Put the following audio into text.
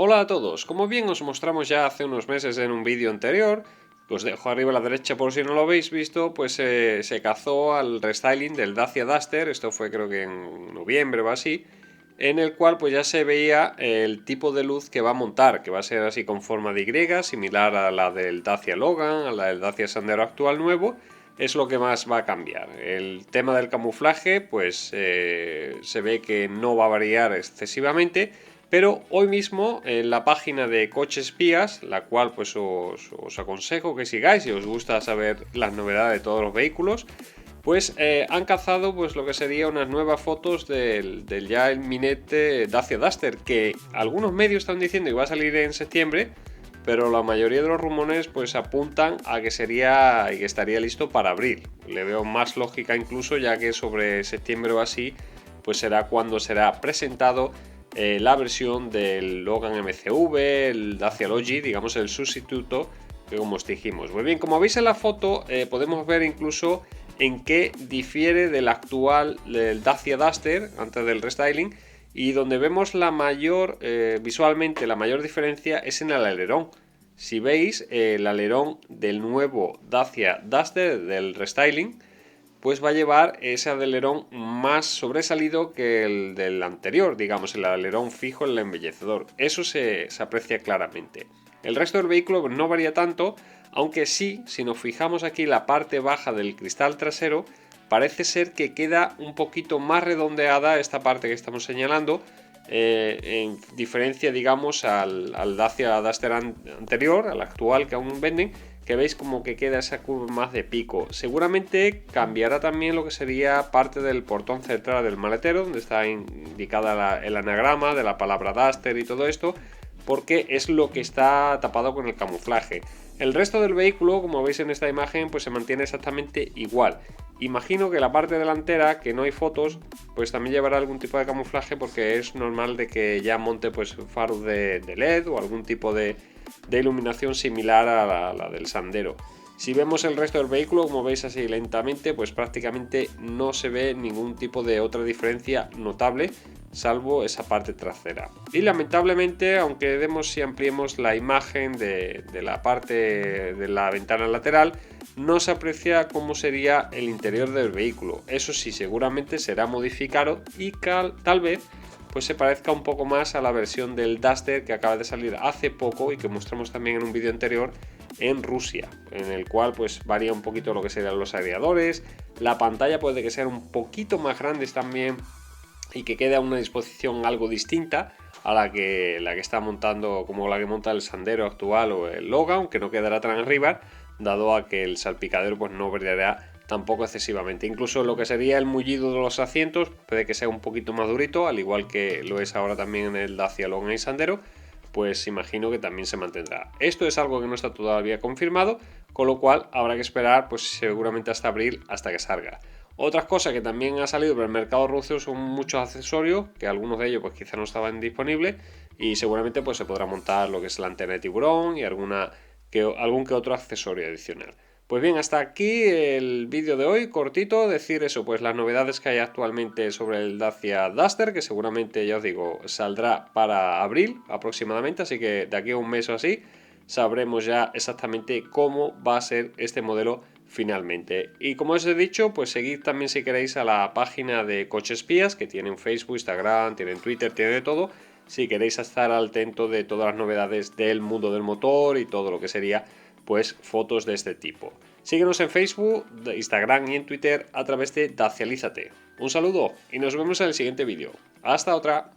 Hola a todos, como bien os mostramos ya hace unos meses en un vídeo anterior, os dejo arriba a la derecha por si no lo habéis visto, pues se cazó al restyling del Dacia Duster, esto fue creo que en noviembre o así, en el cual pues ya se veía el tipo de luz que va a montar, que va a ser así con forma de Y, similar a la del Dacia Logan, a la del Dacia Sandero actual nuevo, es lo que más va a cambiar. El tema del camuflaje pues se ve que no va a variar excesivamente, pero hoy mismo en la página de Coche Espías, la cual pues os aconsejo que sigáis si os gusta saber las novedades de todos los vehículos, pues han cazado pues lo que sería unas nuevas fotos del ya inminente Dacia Duster, que algunos medios están diciendo que va a salir en septiembre, pero la mayoría de los rumores pues apuntan a que sería y que estaría listo para abril. Le veo más lógica incluso, ya que sobre septiembre o así pues será cuando será presentado la versión del Logan MCV, el Dacia Logi, digamos el sustituto que como os dijimos. Muy bien, como veis en la foto podemos ver incluso en qué difiere del actual del Dacia Duster antes del restyling, y donde vemos la mayor, visualmente la mayor diferencia es en el alerón. Si veis el alerón del nuevo Dacia Duster del restyling, pues va a llevar ese alerón más sobresalido que el del anterior, digamos el alerón fijo, el embellecedor. Eso se aprecia claramente. El resto del vehículo no varía tanto, aunque sí, si nos fijamos aquí la parte baja del cristal trasero, parece ser que queda un poquito más redondeada esta parte que estamos señalando, en diferencia, digamos, al Dacia Duster anterior, al actual que aún venden, que veis como que queda esa curva más de pico. Seguramente cambiará también lo que sería parte del portón central del maletero, donde está indicada el anagrama de la palabra Duster y todo esto, porque es lo que está tapado con el camuflaje. El resto del vehículo, como veis en esta imagen, pues se mantiene exactamente igual. Imagino que la parte delantera, que no hay fotos, pues también llevará algún tipo de camuflaje, porque es normal de que ya monte pues faros de LED o algún tipo de iluminación similar a la del Sandero. Si vemos el resto del vehículo, como veis así lentamente, pues prácticamente no se ve ningún tipo de otra diferencia notable, salvo esa parte trasera. Y lamentablemente, aunque demos y ampliemos la imagen de la parte de la ventana lateral, no se aprecia cómo sería el interior del vehículo. Eso sí, seguramente será modificado y tal vez pues se parezca un poco más a la versión del Duster que acaba de salir hace poco y que mostramos también en un vídeo anterior en Rusia, en el cual pues varía un poquito lo que serían los aireadores, la pantalla puede que sea un poquito más grande también y que quede a una disposición algo distinta a la que está montando, como la que monta el Sandero actual o el Logan, aunque no quedará tan arriba, dado a que el salpicadero pues no brillará tampoco excesivamente. Incluso lo que sería el mullido de los asientos puede que sea un poquito más durito, al igual que lo es ahora también en el Dacia Logan y Sandero, pues imagino que también se mantendrá. Esto es algo que no está todavía confirmado, con lo cual habrá que esperar pues seguramente hasta abril, hasta que salga. Otras cosas que también ha salido para el mercado ruso son muchos accesorios, que algunos de ellos pues quizá no estaban disponibles, y seguramente pues se podrá montar lo que es la antena de tiburón y algún que otro accesorio adicional. Pues bien, hasta aquí el vídeo de hoy, cortito, decir eso, pues las novedades que hay actualmente sobre el Dacia Duster, que seguramente, ya os digo, saldrá para abril aproximadamente, así que de aquí a un mes o así sabremos ya exactamente cómo va a ser este modelo finalmente. Y como os he dicho, pues seguid también si queréis a la página de Coche Espías, que tienen Facebook, Instagram, tienen Twitter, tienen de todo, si queréis estar al tanto de todas las novedades del mundo del motor y todo lo que sería pues fotos de este tipo. Síguenos en Facebook, Instagram y en Twitter a través de Dacialízate. Un saludo y nos vemos en el siguiente vídeo. Hasta otra.